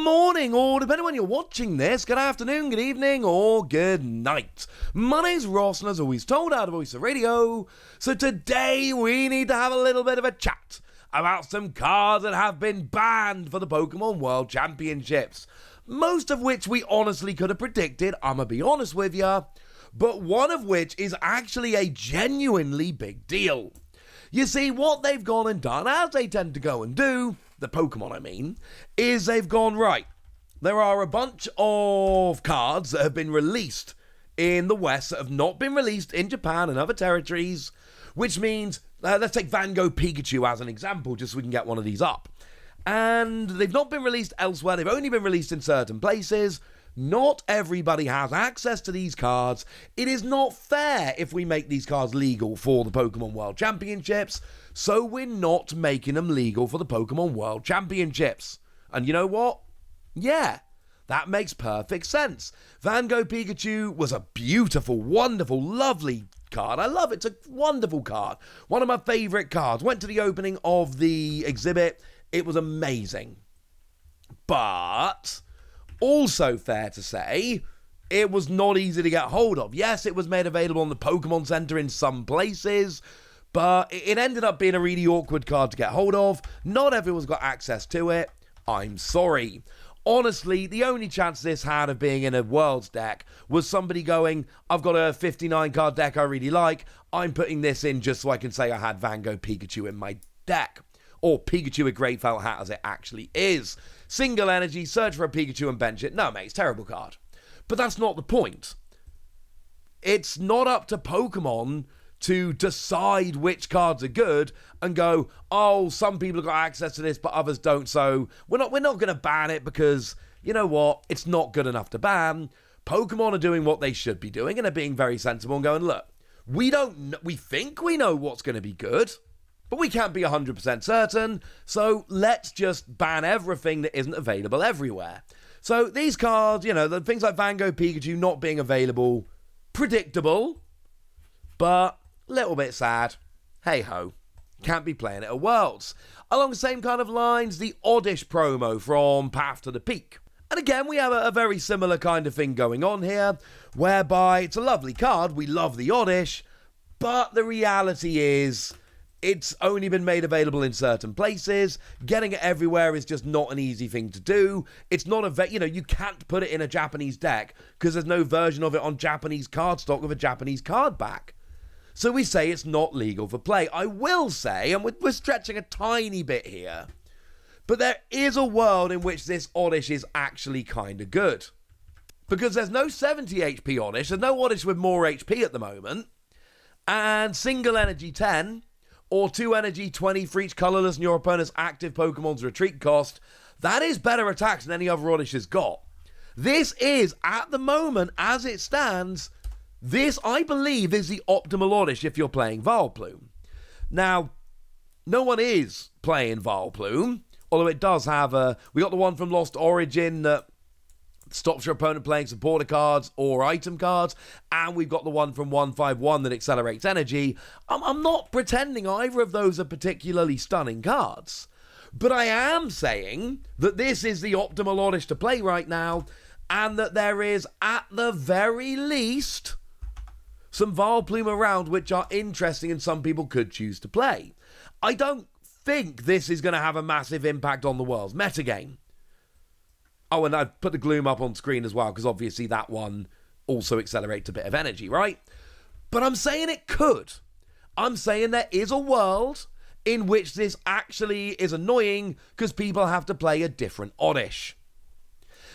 morning, or depending on when you're watching this, good afternoon, good evening, or good night. My name's Ross, and as always told out of Voice of Radio, so today we need to have a little bit of a chat about some cards that have been banned for the Pokémon World Championships. Most of which we honestly could have predicted, I'm gonna be honest with ya, but one of which is actually a genuinely big deal. You see, what they've gone and done, as they tend to go and do, the Pokemon I mean, is they've gone, right, there are a bunch of cards that have been released in the West that have not been released in Japan and other territories, which means, let's take Van Gogh Pikachu as an example, just so we can get one of these up. And they've not been released elsewhere, they've only been released in certain places. Not everybody has access to these cards. It is not fair if we make these cards legal for the Pokemon World Championships, so we're not making them legal for the Pokemon World Championships. And you know what? Yeah, that makes perfect sense. Van Gogh Pikachu was a beautiful, wonderful, lovely card. I love it. It's a wonderful card. One of my favourite cards. Went to the opening of the exhibit. It was amazing. But also fair to say, it was not easy to get hold of. Yes, it was made available on the Pokemon Center in some places, but it ended up being a really awkward card to get hold of. Not everyone's got access to it. I'm sorry. Honestly, the only chance this had of being in a Worlds deck was somebody going, I've got a 59 card deck I really like, I'm putting this in just so I can say I had Van Gogh Pikachu in my deck. Or Pikachu with Great Felt Hat as it actually is. Single energy, search for a Pikachu and bench it. No, mate, it's a terrible card. But that's not the point. It's not up to Pokemon to decide which cards are good and go, oh, some people have got access to this, but others don't, so we're not going to ban it because, you know what, it's not good enough to ban. Pokemon are doing what they should be doing and are being very sensible and going, look, we think we know what's going to be good, but we can't be 100% certain, so let's just ban everything that isn't available everywhere. So these cards, you know, the things like Van Gogh Pikachu not being available, predictable, but a little bit sad. Hey-ho, can't be playing it at Worlds. Along the same kind of lines, the Oddish promo from Path to the Peak. And again, we have a very similar kind of thing going on here, whereby it's a lovely card, we love the Oddish, but the reality is it's only been made available in certain places. Getting it everywhere is just not an easy thing to do. It's not you can't put it in a Japanese deck because there's no version of it on Japanese cardstock with a Japanese card back. So we say it's not legal for play. I will say, and we're stretching a tiny bit here, but there is a world in which this Oddish is actually kind of good. Because there's no 70 HP Oddish, there's no Oddish with more HP at the moment, and single energy 10, or 2 energy 20 for each colourless and your opponent's active Pokemon's retreat cost, that is better attacks than any other Oddish has got. This is, at the moment, as it stands, this, I believe, is the optimal Oddish if you're playing Vileplume. Now, no one is playing Vileplume, although it does have we got the one from Lost Origin that stops your opponent playing supporter cards or item cards, and we've got the one from 151 that accelerates energy. I'm not pretending either of those are particularly stunning cards, but I am saying that this is the optimal Oddish to play right now, and that there is, at the very least, some Vileplume around which are interesting and some people could choose to play. I don't think this is going to have a massive impact on the world's metagame. Oh, and I've put the Gloom up on screen as well, because obviously that one also accelerates a bit of energy, right? But I'm saying it could. I'm saying there is a world in which this actually is annoying because people have to play a different Oddish.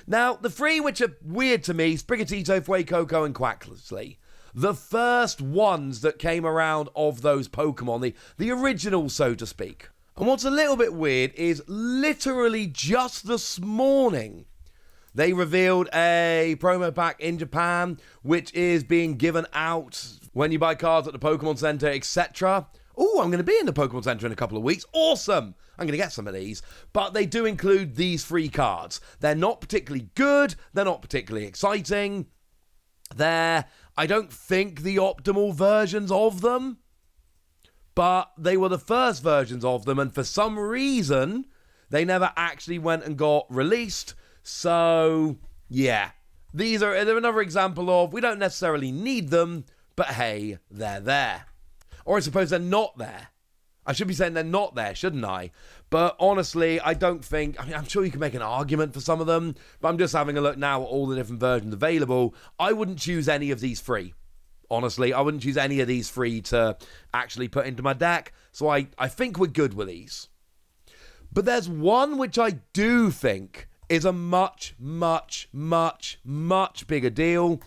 Now, the three which are weird to me, Sprigatito, Fuecoco, and Quaxley. The first ones that came around of those Pokemon, the original, so to speak. And what's a little bit weird is literally just this morning, they revealed a promo pack in Japan, which is being given out when you buy cards at the Pokemon Center, etc. Oh, I'm going to be in the Pokemon Center in a couple of weeks. Awesome! I'm going to get some of these. But they do include these three cards. They're not particularly good. They're not particularly exciting. They're, I don't think, the optimal versions of them. But they were the first versions of them, and for some reason, they never actually went and got released. So, yeah. They're another example of we don't necessarily need them, but hey, they're there. Or I suppose they're not there. I should be saying they're not there, shouldn't I? But honestly, I don't think... I mean, I'm sure you can make an argument for some of them, but I'm just having a look now at all the different versions available. I wouldn't choose any of these free. Honestly, I wouldn't choose any of these free to actually put into my deck. So I think we're good with these. But there's one which I do think is a much, much, much, much bigger deal,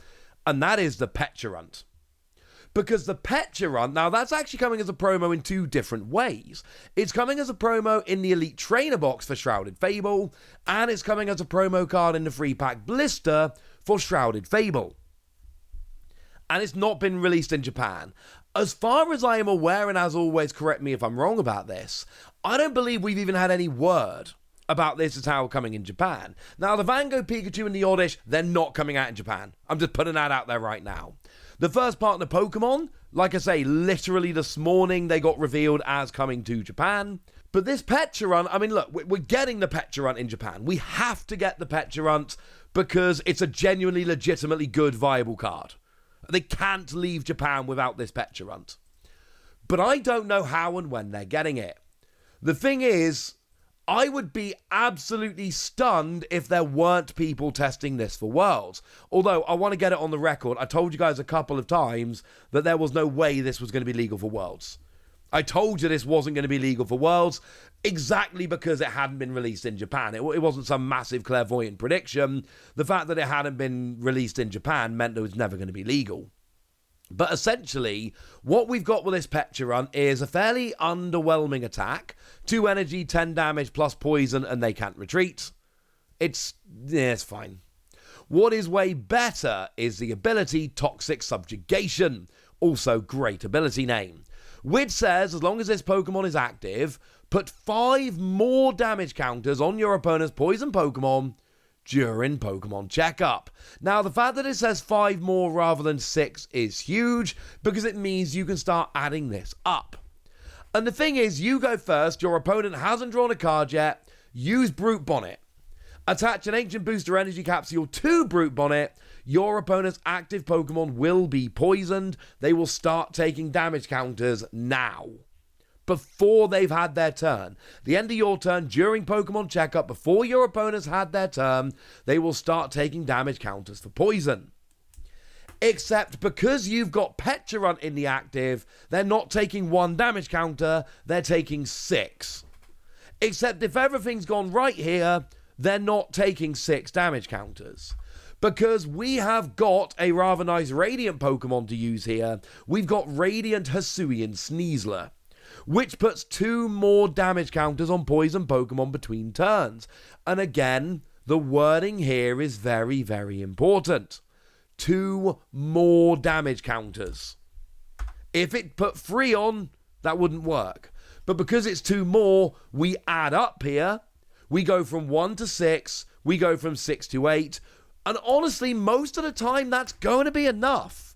and that is the Pecharunt. Because the Pecharunt, now that's actually coming as a promo in two different ways. It's coming as a promo in the Elite Trainer box for Shrouded Fable, and it's coming as a promo card in the free pack blister for Shrouded Fable. And it's not been released in Japan. As far as I am aware, and as always, correct me if I'm wrong about this, I don't believe we've even had any word about this as how coming in Japan. Now, the Van Gogh Pikachu and the Oddish, they're not coming out in Japan. I'm just putting that out there right now. The first partner Pokemon, like I say, literally this morning they got revealed as coming to Japan. But this Pecharunt, I mean, look, we're getting the Pecharunt in Japan. We have to get the Pecharunt because it's a genuinely, legitimately good, viable card. They can't leave Japan without this Pecharunt. But I don't know how and when they're getting it. The thing is, I would be absolutely stunned if there weren't people testing this for Worlds. Although, I want to get it on the record. I told you guys a couple of times that there was no way this was going to be legal for Worlds. I told you this wasn't going to be legal for Worlds exactly because it hadn't been released in Japan. It wasn't some massive clairvoyant prediction. The fact that it hadn't been released in Japan meant it was never going to be legal. But essentially, what we've got with this Pecharunt is a fairly underwhelming attack. 2 energy, 10 damage, plus poison, and they can't retreat. It's fine. What is way better is the ability Toxic Subjugation. Also, great ability name. Which says, as long as this Pokemon is active, put 5 more damage counters on your opponent's poison Pokemon during Pokemon Checkup. Now, the fact that it says 5 more rather than 6 is huge because it means you can start adding this up. And the thing is, you go first, your opponent hasn't drawn a card yet, use Brute Bonnet. Attach an Ancient Booster Energy Capsule to Brute Bonnet, your opponent's active Pokemon will be poisoned. They will start taking damage counters now, before they've had their turn. The end of your turn during Pokemon Checkup, before your opponents had their turn, they will start taking damage counters for poison. Except because you've got Pecharunt in the active, they're not taking 1 damage counter, they're taking 6. Except if everything's gone right here, they're not taking 6 damage counters. Because we have got a rather nice Radiant Pokemon to use here. We've got Radiant Hisuian Sneasler, which puts 2 more damage counters on poison Pokemon between turns. And again, the wording here is very, very important. 2 more damage counters. If it put 3 on, that wouldn't work. But because it's 2 more, we add up here. We go from 1 to 6. We go from 6 to 8. And honestly, most of the time, that's going to be enough.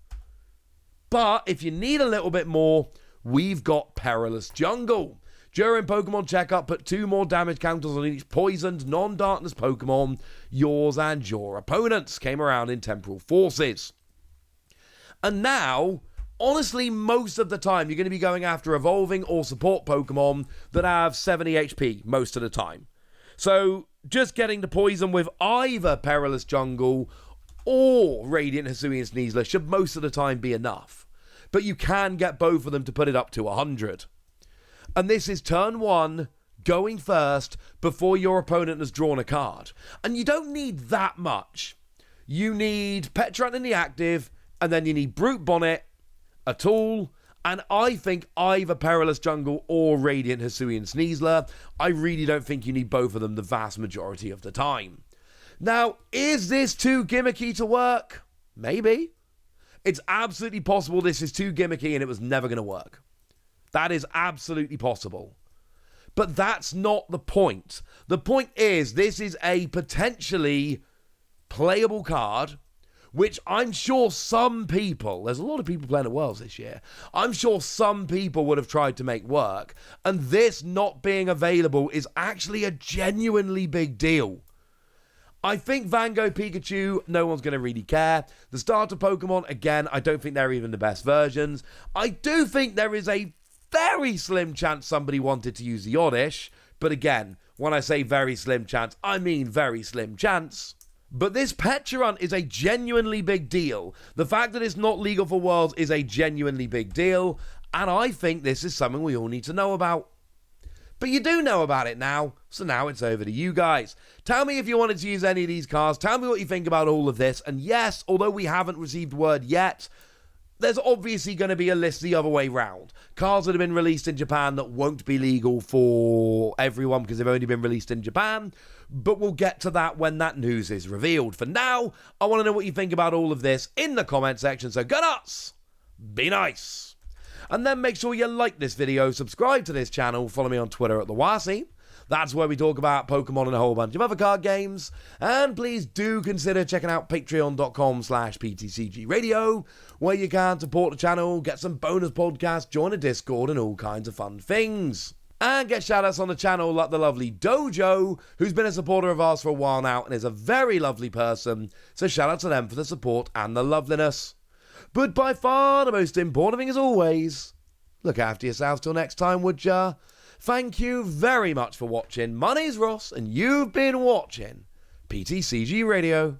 But if you need a little bit more, we've got Perilous Jungle. During Pokemon Checkup, put 2 more damage counters on each poisoned non-darkness Pokemon, yours and your opponent's. Came around in Temporal Forces. And now, honestly, most of the time, you're going to be going after evolving or support Pokemon that have 70 HP most of the time. So, just getting the poison with either Perilous Jungle or Radiant Hisuian Sneasler should most of the time be enough. But you can get both of them to put it up to 100. And this is turn 1, going first, before your opponent has drawn a card. And you don't need that much. You need Pecharunt in the active, and then you need Brute Bonnet, a tool, and I think either Perilous Jungle or Radiant Hisuian Sneasler. I really don't think you need both of them the vast majority of the time. Now, is this too gimmicky to work? Maybe. It's absolutely possible this is too gimmicky and it was never going to work. That is absolutely possible. But that's not the point. The point is, this is a potentially playable card, which I'm sure some people, there's a lot of people playing at Worlds this year, I'm sure some people would have tried to make work, and this not being available is actually a genuinely big deal. I think Van Gogh Pikachu, no one's going to really care. The starter Pokemon, again, I don't think they're even the best versions. I do think there is a very slim chance somebody wanted to use the Oddish, but again, when I say very slim chance, I mean very slim chance. But this Pecharunt is a genuinely big deal. The fact that it's not legal for Worlds is a genuinely big deal, and I think this is something we all need to know about. But you do know about it now, so now it's over to you guys. Tell me if you wanted to use any of these cards, tell me what you think about all of this, and yes, although we haven't received word yet, there's obviously going to be a list the other way round. Cards that have been released in Japan that won't be legal for everyone because they've only been released in Japan, but we'll get to that when that news is revealed. For now, I want to know what you think about all of this in the comment section, so go nuts, be nice. And then make sure you like this video, subscribe to this channel, follow me on Twitter at @TheWasi. That's where we talk about Pokemon and a whole bunch of other card games. And please do consider checking out patreon.com/PTCG Radio, where you can support the channel, get some bonus podcasts, join a Discord, and all kinds of fun things. And get shoutouts on the channel like the lovely Dojo, who's been a supporter of ours for a while now and is a very lovely person. So shout out to them for the support and the loveliness. But by far the most important thing as always, look after yourselves till next time, would ya? Thank you very much for watching. My name's Ross, and you've been watching PTCG Radio.